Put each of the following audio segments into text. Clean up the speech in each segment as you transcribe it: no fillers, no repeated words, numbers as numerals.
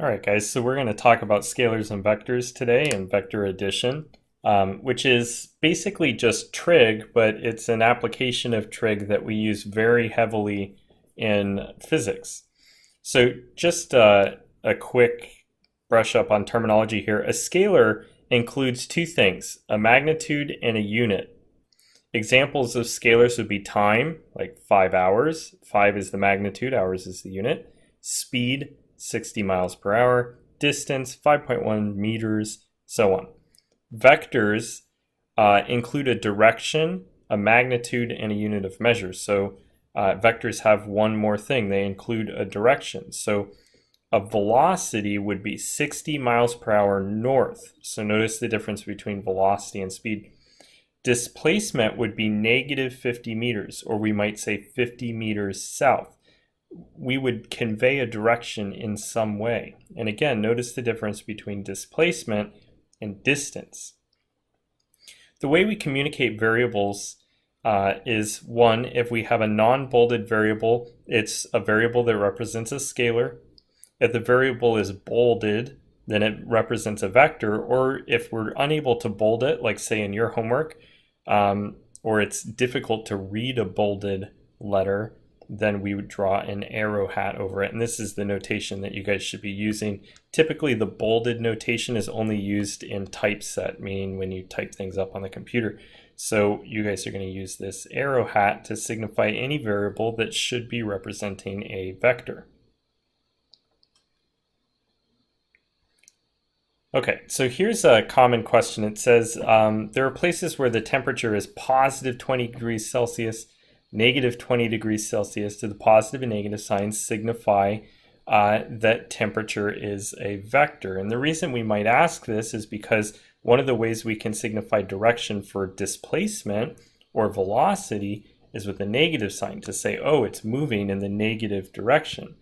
All right, guys, so we're going to talk about scalars and vectors today and vector addition, which is basically just trig, but it's an application of trig that we use very heavily in physics. So just a quick brush up on terminology here. A scalar includes two things, a magnitude and a unit. Examples of scalars would be time, like 5 hours. 5 is the magnitude, hours is the unit. Speed, 60 miles per hour, distance 5.1 meters, so on. Vectors include a direction, a magnitude, and a unit of measure. So vectors have one more thing. They include a direction. So a velocity would be 60 miles per hour north. So notice the difference between velocity and speed. Displacement would be negative 50 meters, or we might say 50 meters south. We would convey a direction in some way. And again, notice the difference between displacement and distance. The way we communicate variables is one, if we have a non-bolded variable, it's a variable that represents a scalar. If the variable is bolded, then it represents a vector. Or if we're unable to bold it, like say in your homework, or it's difficult to read a bolded letter, then we would draw an arrow hat over it. And this is the notation that you guys should be using. Typically, the bolded notation is only used in typeset, meaning when you type things up on the computer. So you guys are going to use this arrow hat to signify any variable that should be representing a vector. Okay, so here's a common question. It says there are places where the temperature is positive 20 degrees Celsius, negative 20 degrees Celsius. To the positive and negative signs signify that temperature is a vector. And the reason we might ask this is because one of the ways we can signify direction for displacement or velocity is with a negative sign to say, oh, it's moving in the negative direction.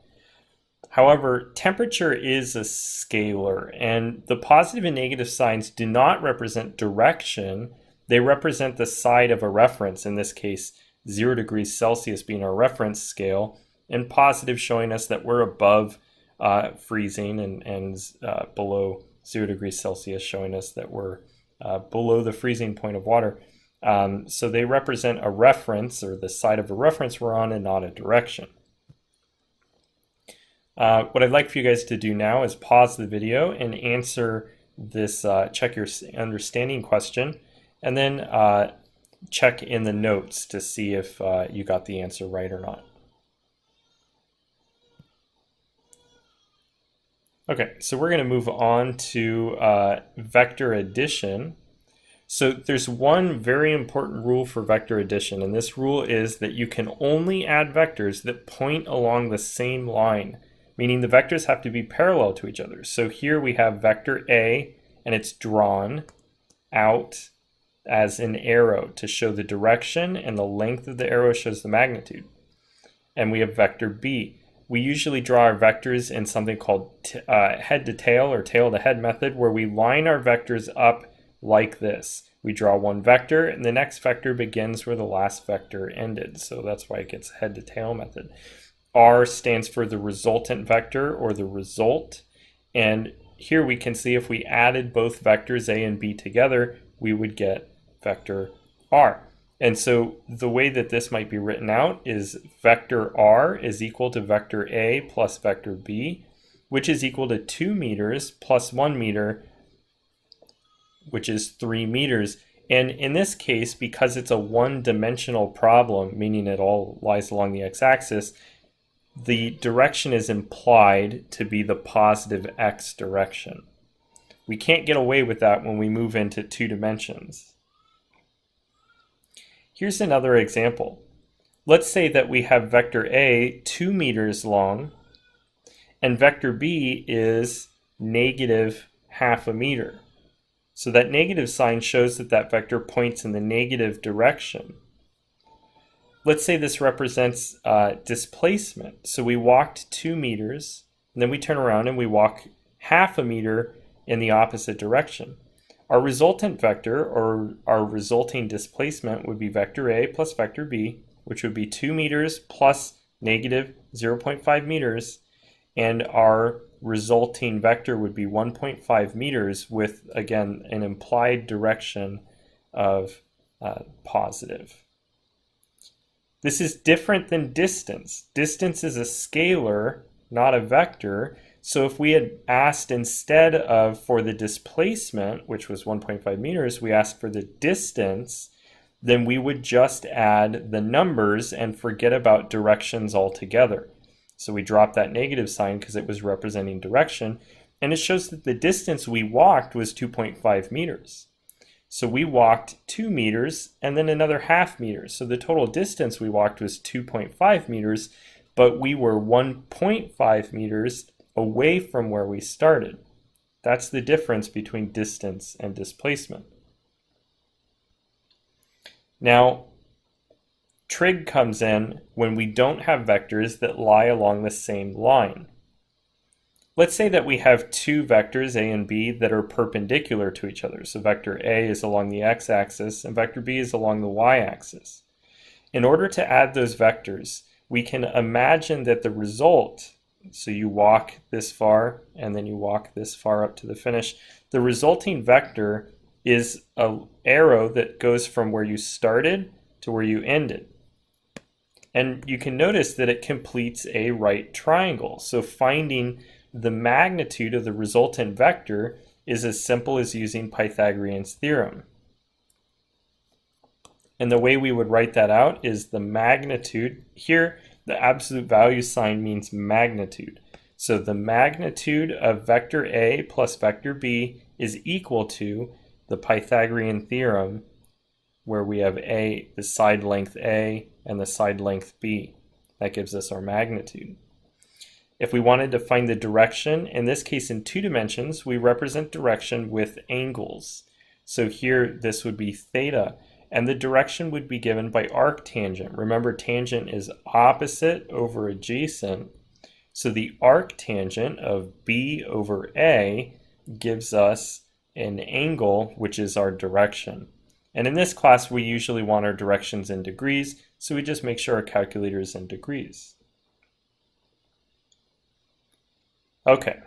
However, temperature is a scalar, and the positive and negative signs do not represent direction. They represent the side of a reference, in this case, 0 degrees Celsius being our reference scale, and positive showing us that we're above freezing and below 0 degrees Celsius showing us that we're below the freezing point of water. So they represent a reference, or the side of a reference we're on, and not a direction. What I'd like for you guys to do now is pause the video and answer this check your understanding question, and then check in the notes to see if you got the answer right or not. Okay, so we're going to move on to vector addition. So there's one very important rule for vector addition, and this rule is that you can only add vectors that point along the same line, meaning the vectors have to be parallel to each other. So here we have vector A, and it's drawn out as an arrow to show the direction, and the length of the arrow shows the magnitude. And we have vector B. We usually draw our vectors in something called head to tail or tail to head method, where we line our vectors up like this. We draw one vector, and the next vector begins where the last vector ended. So that's why it gets head to tail method. R stands for the resultant vector, or the result. And here we can see if we added both vectors A and B together, we would get vector R. And so the way that this might be written out is vector R is equal to vector A plus vector B, which is equal to 2 meters plus 1 meter, which is 3 meters. And in this case, because it's a one-dimensional problem, meaning it all lies along the x-axis, the direction is implied to be the positive x direction. We can't get away with that when we move into 2 dimensions. Here's another example. Let's say that we have vector A 2 meters long, and vector B is negative half a meter. So that negative sign shows that that vector points in the negative direction. Let's say this represents displacement. So we walked 2 meters, and then we turn around and we walk half a meter in the opposite direction. Our resultant vector, or our resulting displacement, would be vector A plus vector B, which would be 2 meters plus negative 0.5 meters. and our resulting vector would be 1.5 meters with, again, an implied direction of positive. This is different than distance. Distance is a scalar, not a vector. So if we had asked instead of for the displacement, which was 1.5 meters, we asked for the distance, then we would just add the numbers and forget about directions altogether. So we dropped that negative sign because it was representing direction, and it shows that the distance we walked was 2.5 meters. So we walked 2 meters and then another half meter. So the total distance we walked was 2.5 meters, but we were 1.5 meters away from where we started. That's the difference between distance and displacement. Now, trig comes in when we don't have vectors that lie along the same line. Let's say that we have two vectors, A and B, that are perpendicular to each other. So vector A is along the x-axis and vector B is along the y-axis. In order to add those vectors, we can imagine that the result, so you walk this far and then you walk this far up to the finish, the resulting vector is an arrow that goes from where you started to where you ended. And you can notice that it completes a right triangle. So finding the magnitude of the resultant vector is as simple as using Pythagorean's theorem. And the way we would write that out is the magnitude. Here, the absolute value sign means magnitude. So the magnitude of vector A plus vector B is equal to the Pythagorean theorem, where we have A, the side length A, and the side length B. That gives us our magnitude. If we wanted to find the direction, in this case in 2 dimensions, we represent direction with angles. So here this would be theta, and the direction would be given by arctangent. Remember, tangent is opposite over adjacent. So the arctangent of B over A gives us an angle, which is our direction. And in this class, we usually want our directions in degrees, so we just make sure our calculator is in degrees. Okay,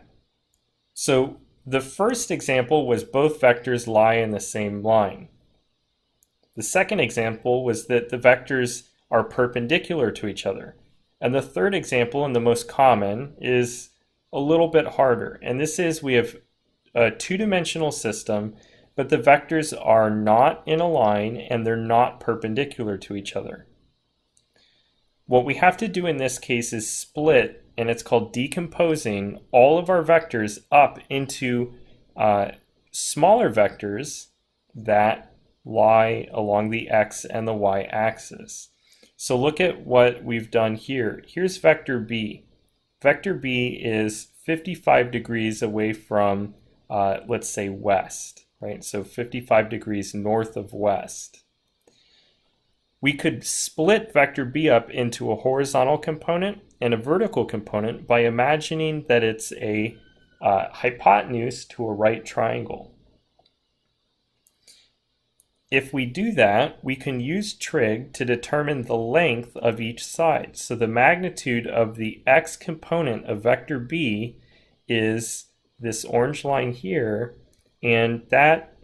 so the first example was both vectors lie in the same line. The second example was that the vectors are perpendicular to each other. And the third example, and the most common, is a little bit harder. And this is we have a 2-dimensional system, but the vectors are not in a line and they're not perpendicular to each other. What we have to do in this case is split, and it's called decomposing all of our vectors up into smaller vectors that lie along the x and the y axis. So look at what we've done here. Here's vector B. Vector B is 55 degrees away from, let's say, west, right? So 55 degrees north of west. We could split vector B up into a horizontal component and a vertical component by imagining that it's a hypotenuse to a right triangle. If we do that, we can use trig to determine the length of each side. So the magnitude of the x component of vector B is this orange line here, and that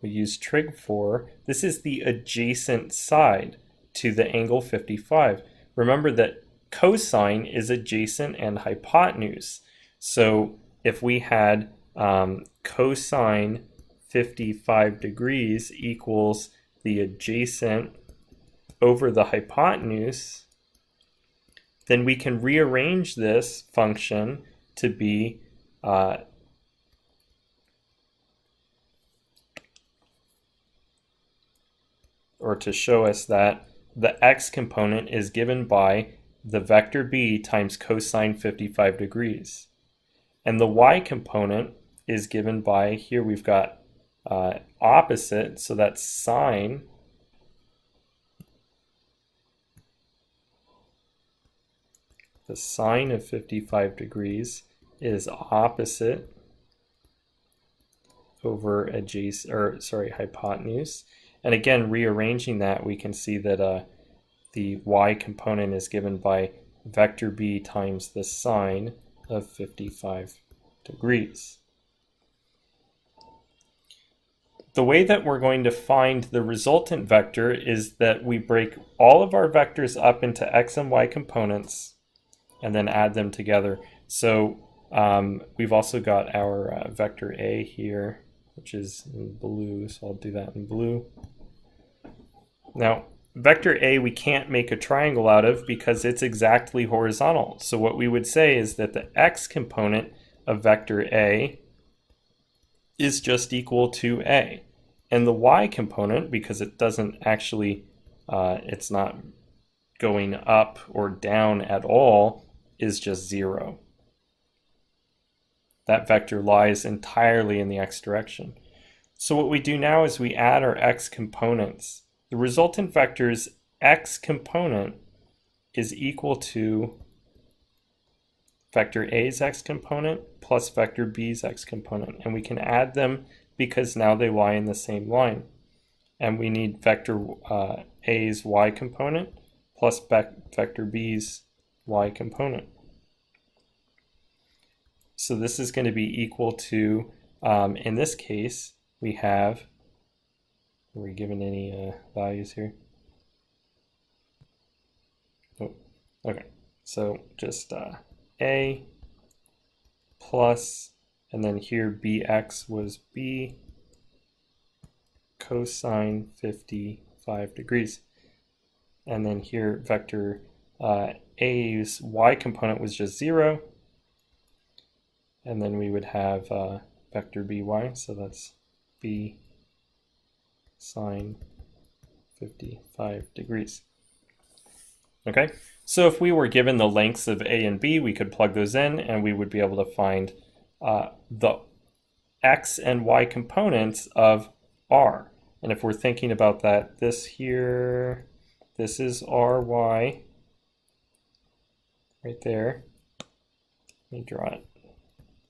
we use trig for. This is the adjacent side to the angle 55. Remember that cosine is adjacent and hypotenuse. So if we had cosine 55 degrees equals the adjacent over the hypotenuse, then we can rearrange this function to be or to show us that the x component is given by the vector b times cosine 55 degrees. And the y component is given by, here we've got opposite, so that's sine the sine of 55 degrees is opposite over adjacent, or sorry, hypotenuse. And again, rearranging that, we can see that the y component is given by vector b times the sine of 55 degrees. The way that we're going to find the resultant vector is that we break all of our vectors up into x and y components and then add them together. So we've also got our vector A here, which is in blue, so I'll do that in blue. Now, vector A we can't make a triangle out of because it's exactly horizontal. So what we would say is that the x component of vector A is just equal to A. And the y component, because it doesn't actually, it's not going up or down at all, is just 0. That vector lies entirely in the x direction. So what we do now is we add our x components. The resultant vector's x component is equal to vector A's x component plus vector B's x component. And we can add them because now they lie in the same line. And we need vector A's y component plus vector B's y component. So this is going to be equal to, in this case, we have, are we given any values here? Oh, okay, so just A plus, and then here bx was b cosine 55 degrees. And then here vector A's y component was just 0. And then we would have vector by, so that's b sine 55 degrees. Okay, so if we were given the lengths of A and B, we could plug those in and we would be able to find the x and y components of R. And if we're thinking about that, this here, this is Ry right there. Let me draw it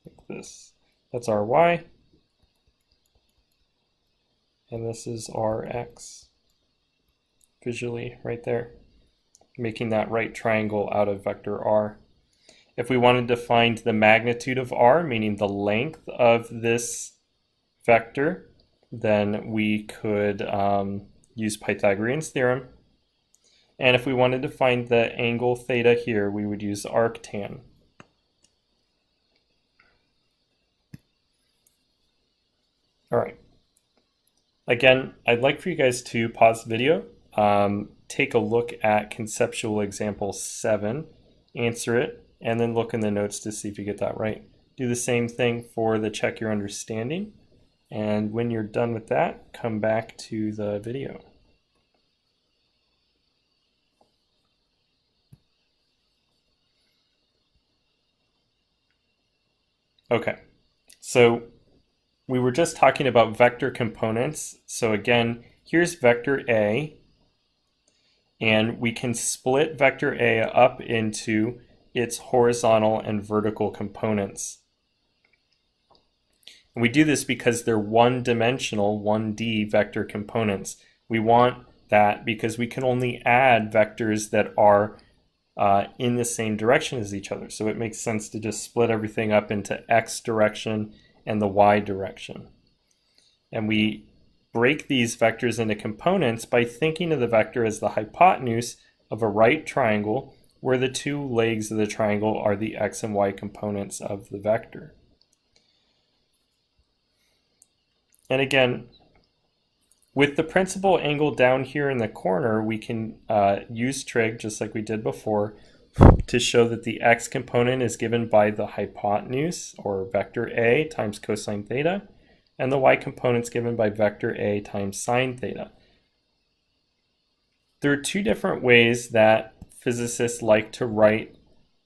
like this. That's Ry. And this is Rx visually right there, making that right triangle out of vector R. If we wanted to find the magnitude of R, meaning the length of this vector, then we could use Pythagorean's theorem. And if we wanted to find the angle theta here, we would use arctan. All right. Again, I'd like for you guys to pause the video, take a look at conceptual example 7, answer it, and then look in the notes to see if you get that right. Do the same thing for the check your understanding. And when you're done with that, come back to the video. Okay, so we were just talking about vector components. So again, here's vector A, and we can split vector A up into its horizontal and vertical components. And we do this because they're one-dimensional, 1D vector components. We want that because we can only add vectors that are in the same direction as each other. So it makes sense to just split everything up into x direction and the y direction. And we break these vectors into components by thinking of the vector as the hypotenuse of a right triangle where the two legs of the triangle are the x and y components of the vector. And again, with the principal angle down here in the corner, we can use trig, just like we did before, to show that the x component is given by the hypotenuse, or vector A, times cosine theta, and the y component is given by vector A times sine theta. There are two different ways that physicists like to write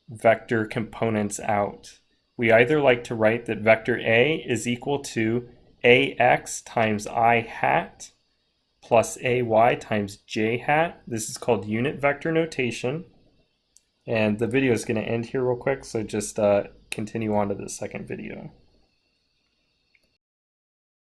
vector components out. We either like to write that vector A is equal to ax times I hat plus ay times j hat. This is called unit vector notation. And the video is going to end here real quick, so just continue on to the second video.